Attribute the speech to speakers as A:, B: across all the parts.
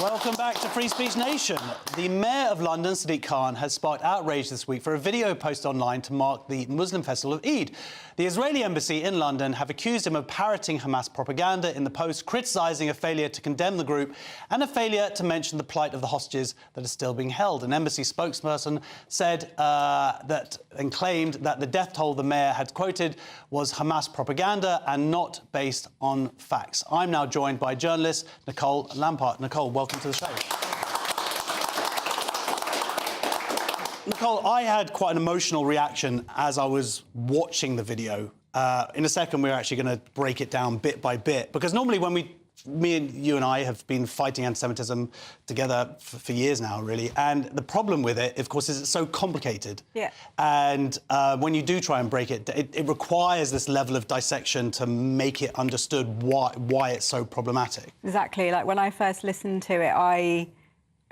A: Welcome back to Free Speech Nation. The Mayor of London, Sadiq, has sparked outrage this week for a video posted online to mark the Muslim festival of Eid. The Israeli embassy in London have accused him of parroting Hamas propaganda in the post, criticising a failure to condemn the group and a failure to mention the plight of the hostages that are still being held. An embassy spokesperson said and claimed that the death toll the mayor had quoted was Hamas propaganda and not based on facts. I'm now joined by journalist Nicole and Lampert. Nicole, welcome to the show. Nicole, I had quite an emotional reaction as I was watching the video. In a second, we're actually going to break it down bit by bit, because normally when you and I have been fighting anti-Semitism together for years now, really, and the problem with it, of course, is it's so complicated. Yeah. And when you do try and break it, it requires this level of dissection to make it understood why it's so problematic. Exactly.
B: Like, when I first listened to it, I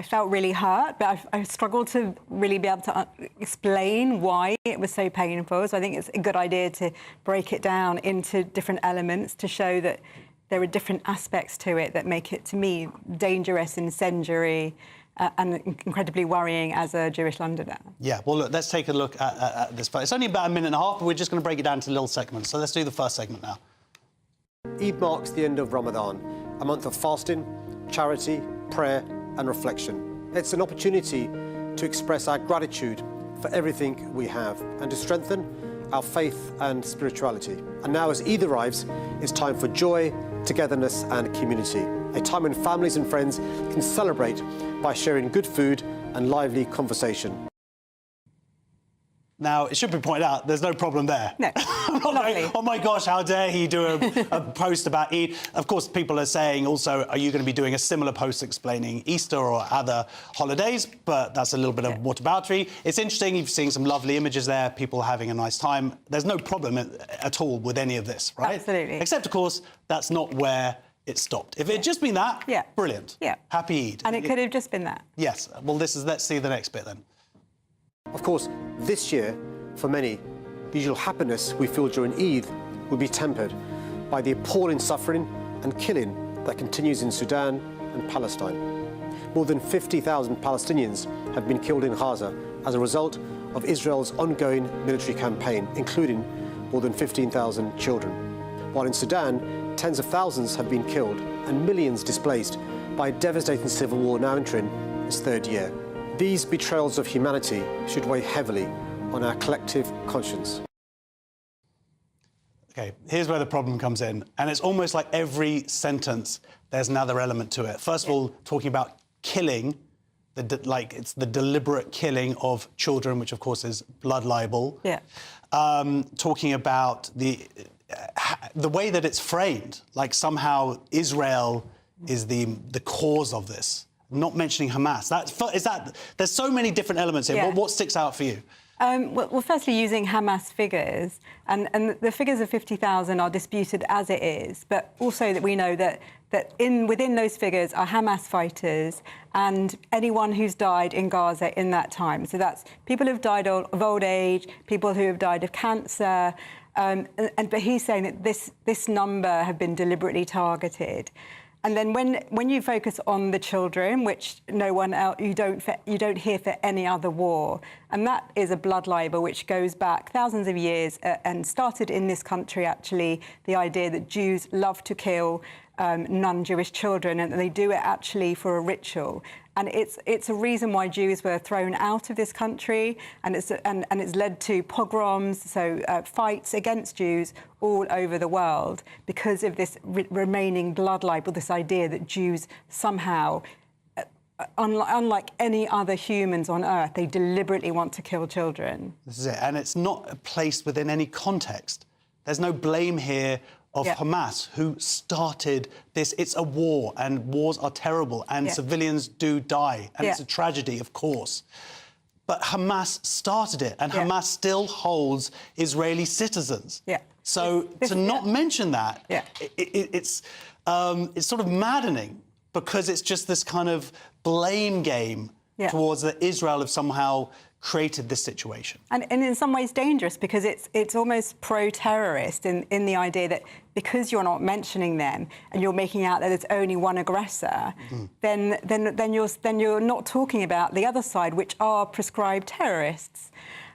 B: felt really hurt, but I struggled to really be able to explain why it was so painful. So I think it's a good idea to break it down into different elements to show that there are different aspects to it that make it, to me, dangerous, incendiary, and incredibly worrying as a Jewish Londoner. Yeah, well, look, let's take a look at this. It's only about a minute and a half, but we're just going to break it down into little segments. So let's do the first segment now.
C: Eid marks the end of Ramadan, a month of fasting, charity, prayer and reflection. It's an opportunity to express our gratitude for everything we have and to strengthen our faith and spirituality. And now, as Eid arrives, it's time for joy, togetherness and community. A time when families and friends can celebrate by sharing good food and lively conversation.
A: Now, it should be pointed out, there's no problem there.
B: No, lovely.
A: Oh, my gosh, how dare he do a post about Eid. Of course, people are saying also, are you going to be doing a similar post explaining Easter or other holidays? But that's a little bit of whataboutery. It's interesting, you've seen some lovely images there, people having a nice time. There's no problem at all with any of this, right?
B: Absolutely.
A: Except, of course, that's not where it stopped. If it had just been that, brilliant.
B: Yeah.
A: Happy Eid.
B: And it could have just been that.
A: Yes. Well, let's see the next bit then.
C: Of course, this year, for many, the usual happiness we feel during Eid will be tempered by the appalling suffering and killing that continues in Sudan and Palestine. More than 50,000 Palestinians have been killed in Gaza as a result of Israel's ongoing military campaign, including more than 15,000 children. While in Sudan, tens of thousands have been killed and millions displaced by a devastating civil war now entering its third year. These betrayals of humanity should weigh heavily on our collective conscience.
A: OK, here's where the problem comes in. And it's almost like every sentence, there's another element to it. First of all, talking about killing, it's the deliberate killing of children, which, of course, is blood libel. Yeah. Talking about the way that it's framed, like somehow Israel is the cause of this. Not mentioning Hamas. There's so many different elements here. Yeah. What sticks out for you?
B: Well, firstly, using Hamas figures, and the figures of 50,000 are disputed as it is, but also that we know that within those figures are Hamas fighters and anyone who's died in Gaza in that time. So that's people who've died of old age, people who have died of cancer, but he's saying that this number have been deliberately targeted. And then when you focus on the children, which no one else, you don't hear for any other war, and that is a blood libel which goes back thousands of years and started in this country, actually, the idea that Jews love to kill non-Jewish children, and they do it actually for a ritual. And it's a reason why Jews were thrown out of this country, and it's led to pogroms, so fights against Jews all over the world because of this remaining blood libel, this idea that Jews somehow, unlike any other humans on earth, they deliberately want to kill children.
A: This is it, and it's not placed within any context. There's no blame here of Hamas, who started this. It's a war, and wars are terrible, and civilians do die, and it's a tragedy, of course. But Hamas started it, and Hamas still holds Israeli citizens. Yeah. So to not mention that, it's sort of maddening, because it's just this kind of blame game towards that Israel have somehow created this situation.
B: And in some ways dangerous, because it's almost pro-terrorist in the idea that because you're not mentioning them and you're making out that there's only one aggressor, then you're not talking about the other side, which are prescribed terrorists.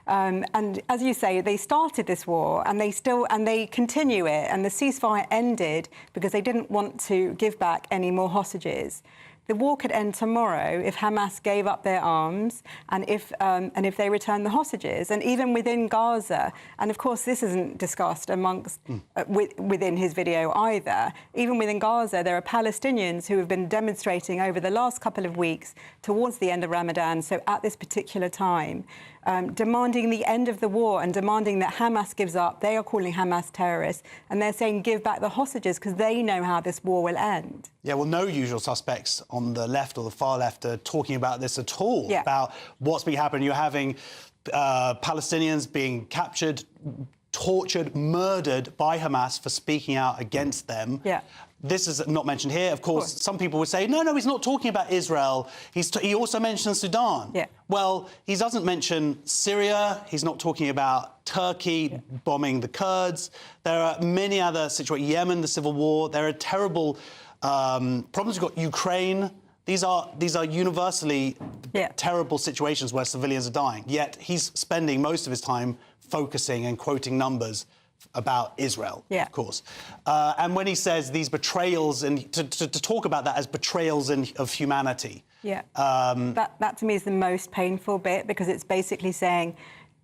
B: And as you say, they started this war and they continue it. And the ceasefire ended because they didn't want to give back any more hostages. The war could end tomorrow if Hamas gave up their arms and if they returned the hostages. And even within Gaza, and of course this isn't discussed amongst within his video either, even within Gaza there are Palestinians who have been demonstrating over the last couple of weeks towards the end of Ramadan, so at this particular time, demanding the end of the war and demanding that Hamas gives up. They are calling Hamas terrorists, and they're saying give back the hostages because they know how this war will end.
A: Yeah, well, no usual suspects on the left or the far left are talking about this at all, about what's been happening. You're having Palestinians being captured, tortured, murdered by Hamas for speaking out against them. Yeah. This is not mentioned here. Of course, some people would say, no, he's not talking about Israel. He also mentions Sudan. Yeah. Well, he doesn't mention Syria. He's not talking about Turkey bombing the Kurds. There are many other situations. Yemen, the civil war. There are terrible problems. You've got Ukraine. These are universally terrible situations where civilians are dying. Yet he's spending most of his time focusing and quoting numbers about Israel, of course. And when he says these betrayals, and to talk about that as betrayals of humanity. Yeah,
B: that to me is the most painful bit, because it's basically saying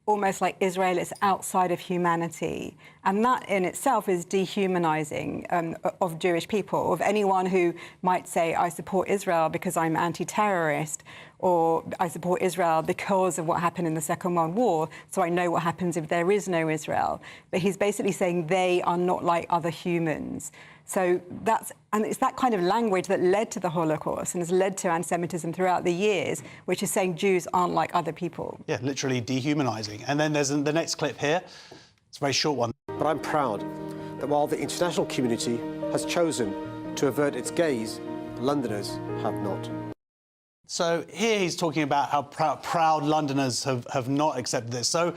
B: almost like Israel is outside of humanity. And that in itself is dehumanising of Jewish people, of anyone who might say, I support Israel because I'm anti-terrorist, or I support Israel because of what happened in the Second World War, so I know what happens if there is no Israel. But he's basically saying they are not like other humans. So it's that kind of language that led to the Holocaust and has led to anti-Semitism throughout the years, which is saying Jews aren't like other people.
A: Yeah, literally dehumanising. And then there's the next clip here. It's a very short one.
C: But I'm proud that while the international community has chosen to avert its gaze, Londoners have not.
A: So here he's talking about how proud Londoners have not accepted this. So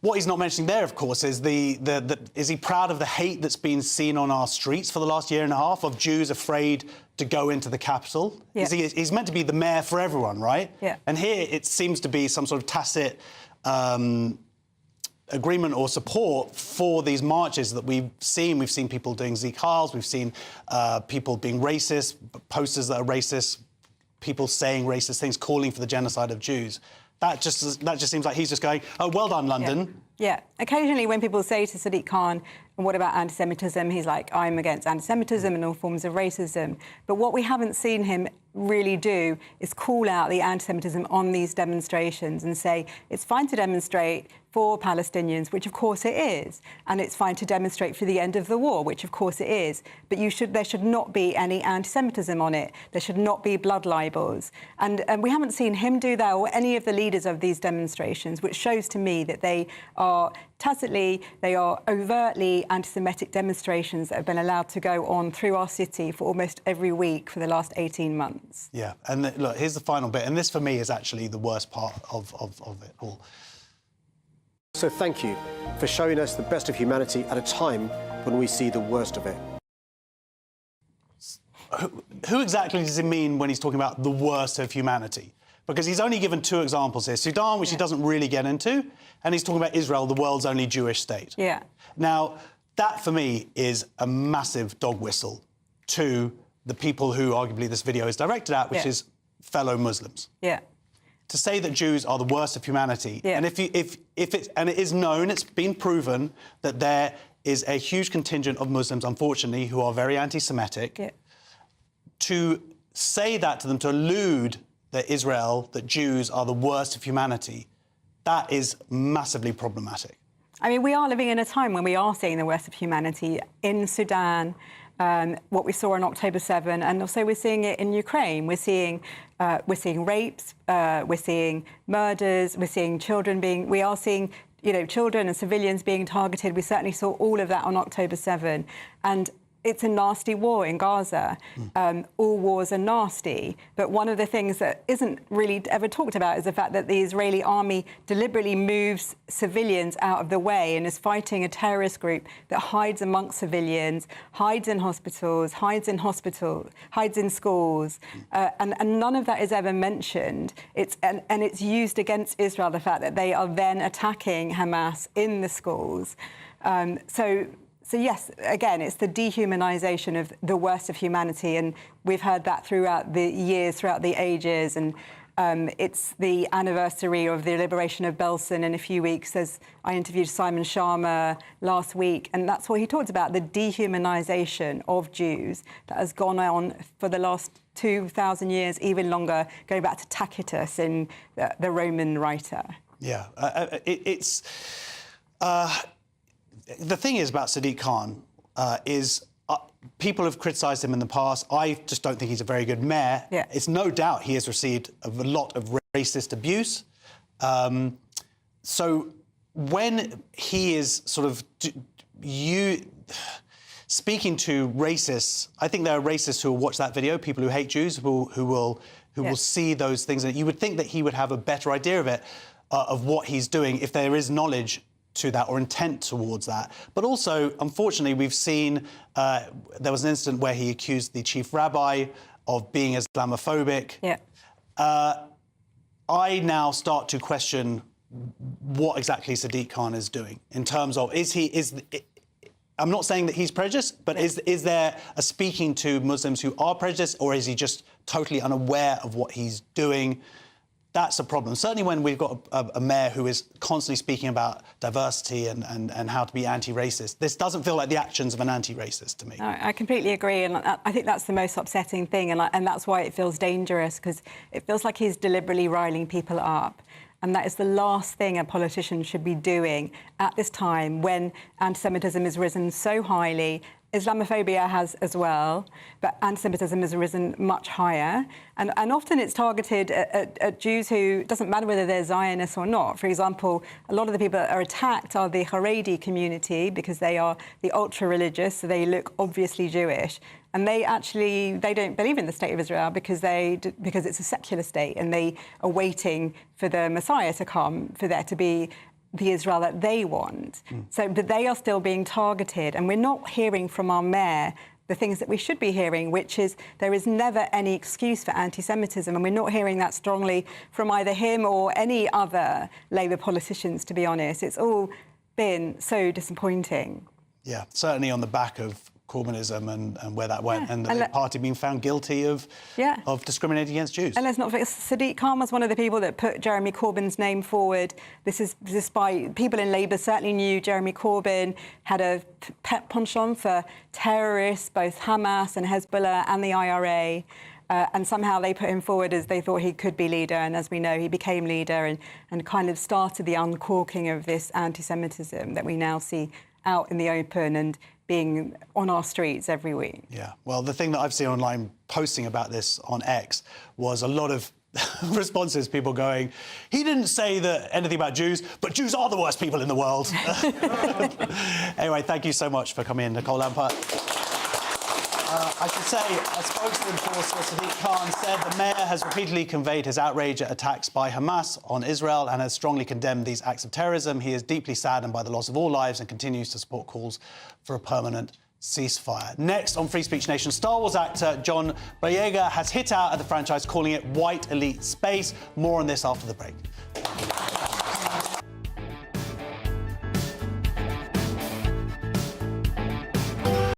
A: what he's not mentioning there, of course, is is he proud of the hate that's been seen on our streets for the last year and a half, of Jews afraid to go into the capital? Yeah. He's meant to be the mayor for everyone, right? Yeah. And here it seems to be some sort of tacit agreement or support for these marches that we've seen. We've seen people doing zikhars, we've seen people being racist, posters that are racist, people saying racist things, calling for the genocide of Jews. That just seems like he's just going, oh, well done, London.
B: Yeah. Occasionally when people say to Sadiq Khan, what about anti-Semitism? He's like, I'm against anti-Semitism and all forms of racism. But what we haven't seen him really do is call out the anti-Semitism on these demonstrations and say, it's fine to demonstrate for Palestinians, which of course it is, and it's fine to demonstrate for the end of the war, which of course it is, but there should not be any anti-Semitism on it. There should not be blood libels. And we haven't seen him do that, or any of the leaders of these demonstrations, which shows to me that they are tacitly, they are overtly anti-Semitic demonstrations that have been allowed to go on through our city for almost every week for the last 18 months.
A: Yeah, and look, here's the final bit, and this for me is actually the worst part of it all.
C: So thank you for showing us the best of humanity at a time when we see the worst of it.
A: Who exactly does he mean when he's talking about the worst of humanity? Because he's only given two examples here. Sudan, which he doesn't really get into, and he's talking about Israel, the world's only Jewish state. Yeah. Now, that, for me, is a massive dog whistle to the people who, arguably, this video is directed at, which is fellow Muslims. Yeah. To say that Jews are the worst of humanity, and if it is known, it's been proven that there is a huge contingent of Muslims, unfortunately, who are very anti-Semitic, to say that to them, to allude that that Jews are the worst of humanity, that is massively problematic.
B: I mean, we are living in a time when we are seeing the worst of humanity in Sudan, what we saw on October 7, and also we're seeing it in Ukraine. We're seeing rapes, we're seeing murders, we're seeing we are seeing, children and civilians being targeted. We certainly saw all of that on October 7. And it's a nasty war in Gaza. All wars are nasty. But one of the things that isn't really ever talked about is the fact that the Israeli army deliberately moves civilians out of the way and is fighting a terrorist group that hides amongst civilians, hides in hospitals, hides in schools, and none of that is ever mentioned. And it's used against Israel, the fact that they are then attacking Hamas in the schools. So yes, again, it's the dehumanisation of the worst of humanity, and we've heard that throughout the years, throughout the ages, and it's the anniversary of the liberation of Belsen in a few weeks. As I interviewed Simon Sharma last week, and that's what he talked about, the dehumanisation of Jews that has gone on for the last 2,000 years, even longer, going back to Tacitus, in the Roman writer.
A: Yeah, the thing is about Sadiq Khan is people have criticised him in the past. I just don't think he's a very good mayor.
B: Yeah.
A: It's no doubt he has received a lot of racist abuse. So when he is sort of speaking to racists, I think there are racists who will watch that video, people who hate Jews, who will see those things. And you would think that he would have a better idea of it, of what he's doing, if there is knowledge to that or intent towards that. But also, unfortunately, we've seen there was an incident where he accused the chief rabbi of being Islamophobic.
B: Yeah.
A: I now start to question what exactly Sadiq Khan is doing in terms of, I'm not saying that he's prejudiced, but is there a speaking to Muslims who are prejudiced, or is he just totally unaware of what he's doing? That's a problem. Certainly when we've got a mayor who is constantly speaking about diversity and how to be anti-racist, this doesn't feel like the actions of an anti-racist to me.
B: I completely agree, and I think that's the most upsetting thing, and that's why it feels dangerous, because it feels like he's deliberately riling people up. And that is the last thing a politician should be doing at this time when anti-Semitism has risen so highly. Islamophobia has as well, but anti-Semitism has risen much higher. And often it's targeted at Jews who, it doesn't matter whether they're Zionists or not. For example, a lot of the people that are attacked are the Haredi community because they are the ultra-religious, so they look obviously Jewish. And they don't believe in the State of Israel because it's a secular state, and they are waiting for the Messiah to come, for there to be the Israel that they want. But they are still being targeted, and we're not hearing from our mayor the things that we should be hearing, which is there is never any excuse for anti-Semitism, and we're not hearing that strongly from either him or any other Labour politicians, to be honest. It's all been so disappointing.
A: Yeah, certainly on the back of Corbynism and where that went, and the party being found guilty of discriminating against Jews.
B: And let's not forget, Sadiq Khan was one of the people that put Jeremy Corbyn's name forward. This is despite people in Labour certainly knew Jeremy Corbyn had a pet penchant for terrorists, both Hamas and Hezbollah and the IRA. And somehow they put him forward as they thought he could be leader. And as we know, he became leader and kind of started the uncorking of this anti-Semitism that we now see out in the open and being on our streets every week.
A: Yeah, well, the thing that I've seen online posting about this on X was a lot of responses, people going, he didn't say anything about Jews, but Jews are the worst people in the world. Anyway, thank you so much for coming in, Nicole Lampert. I should say, a spokesman for Sadiq Khan said the mayor has repeatedly conveyed his outrage at attacks by Hamas on Israel and has strongly condemned these acts of terrorism. He is deeply saddened by the loss of all lives and continues to support calls for a permanent ceasefire. Next on Free Speech Nation, Star Wars actor John Boyega has hit out at the franchise, calling it white elite space. More on this after the break.